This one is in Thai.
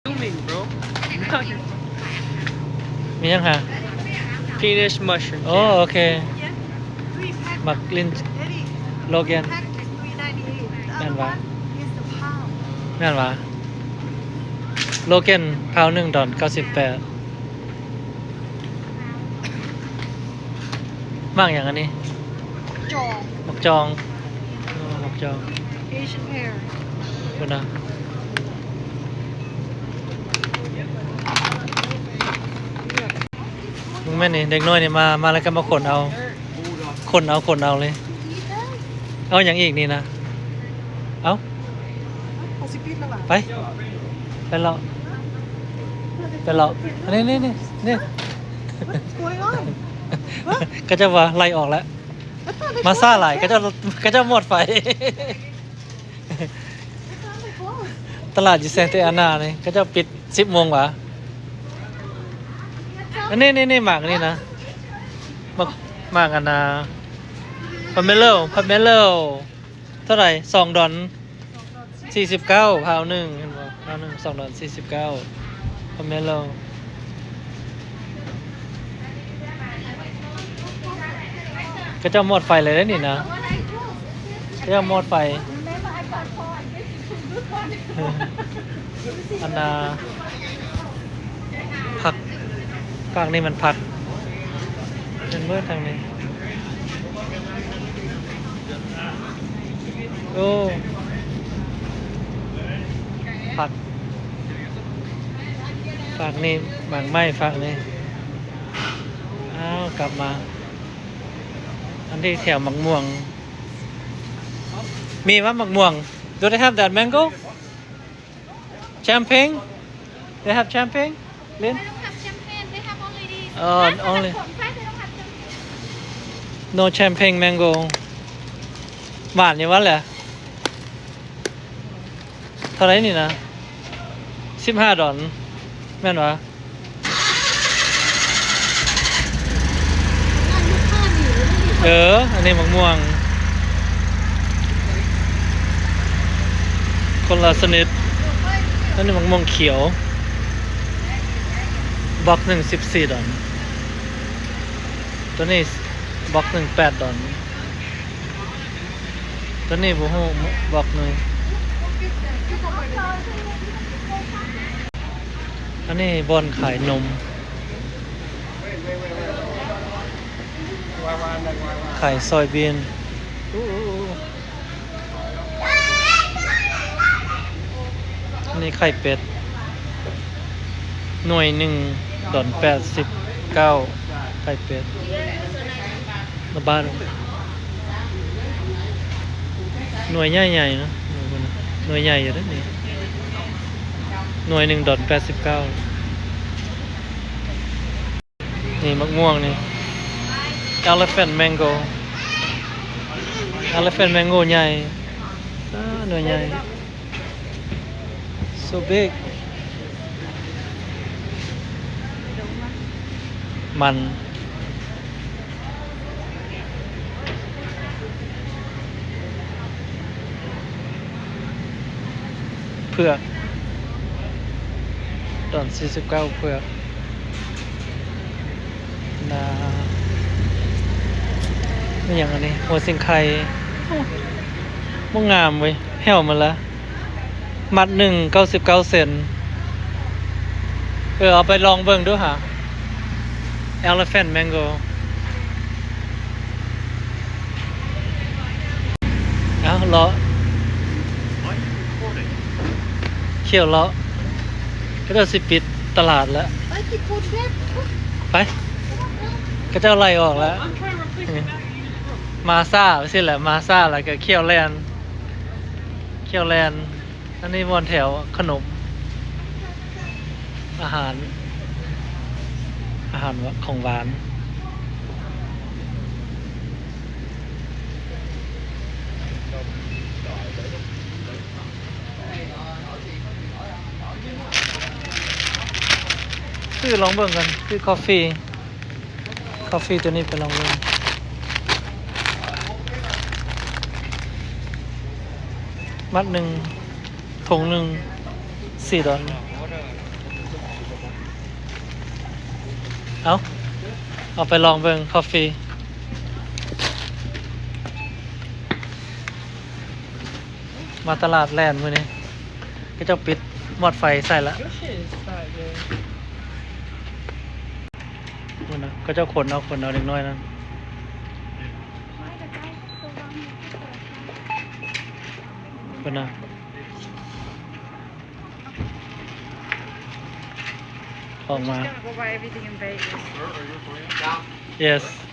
Zooming, bro. มียังฮะ Penis mushroom. โอ้โอเคหมักลิ้นโลแกนแม่นวะแม่นวะโลแกนพาว$1.98มากอย่างอันนี้ Jaw. หมักจองหมักจอง Asian pear. ดูนะมึงแม่นี่เด็กน้อยนี่มาแล้วก็มาขนเอาเลย เอาอย่างอีกนี่นะ เอา Pasipit na ba? ไปเลาะอันนี้ What's going on? ก็จะว่าไล่ออกแล้ว มาซ่าไหลก็จะหมดไฟ ตลาดยูเซนเตอานาเนี่ยก็จะปิด10 โมงวะอันนี้หมากนี่นะหมากอันนาพาเมโลเท่าไหร่$2.49พาวหนึ่งเห็นบ่พาวหนึ่ง$2.49พาเมโลก็จะหมดไฟเลยได้นี่นะก็จะหมดไฟ อันนาผักฝั่งนี้มันผักเป็นเมื่อทางนี้โอ้ผักฝั่งนี้บางไม้ฝั่งนี้อ้าวกลับมาอันที่แถวหมักม่วงมีว่าหมักม่วง Do they have that mango? Champagne? They have champagne? Lynn? They don't have champagne. They have only these. Oh, That's what only. the price, they don't have champagne. No champagne mango หวานอย่างวะแหละเท่าไหรนี่นะ$15แม่นวะอันนี้มะม่วงคนละชนิดอันนี้มะม่วงเขียวบล็อก$14ตัวนี้บล็อก$8ตัวนี้บุหูบล็อกหนึ่งอันนี้บอนขายนมขายซอยบีนอันนี้ไข่เป็ดหน่วย$1.89ไข่เป็ดมาบ้านหน่วยใหญ่ๆนะหน่วยใหญ่อยู่นะนี่หน่วย$1.89นี่มะม่วงนี่ Elephant mango ใหญ่หน่วยใหญ่ so big มันเผือก$49เผือกนาไม่อย่างอันนี้หัวสิงไข่ม่วงงามเว้ยแห้วมันละมัด$1.99เอาไปลองเบิ่งดูค่ะ Elephant mango เอาเลาะเขี่ยวเลาะก็จะสิปิดตลาดแล้ว Ay, tipod that. ไปก็จะไล่ออกแล้ว I'm trying to replace the battery. มาซ่าไม่ใช่แหละมาซ่าแล้วก็เคี่ยวแลนอันนี้วนแถวขนมอาหารของหวานคือลองเบิ่งกันคือกาแฟตัวนี้ไปลองเบิ่งมัดหนึ่งถุงหนึ่ง$4 เอาไปลองเบิ่งคอฟฟี่มาตลาดแลนด์มื้อนี้ก็เจ้าปิดหมอดไฟใส่ละ นู่นนะก็เจ้าขนเอาเด็กน้อยนั่นคนน่ะออกมา Go buy everything in Vegas. yes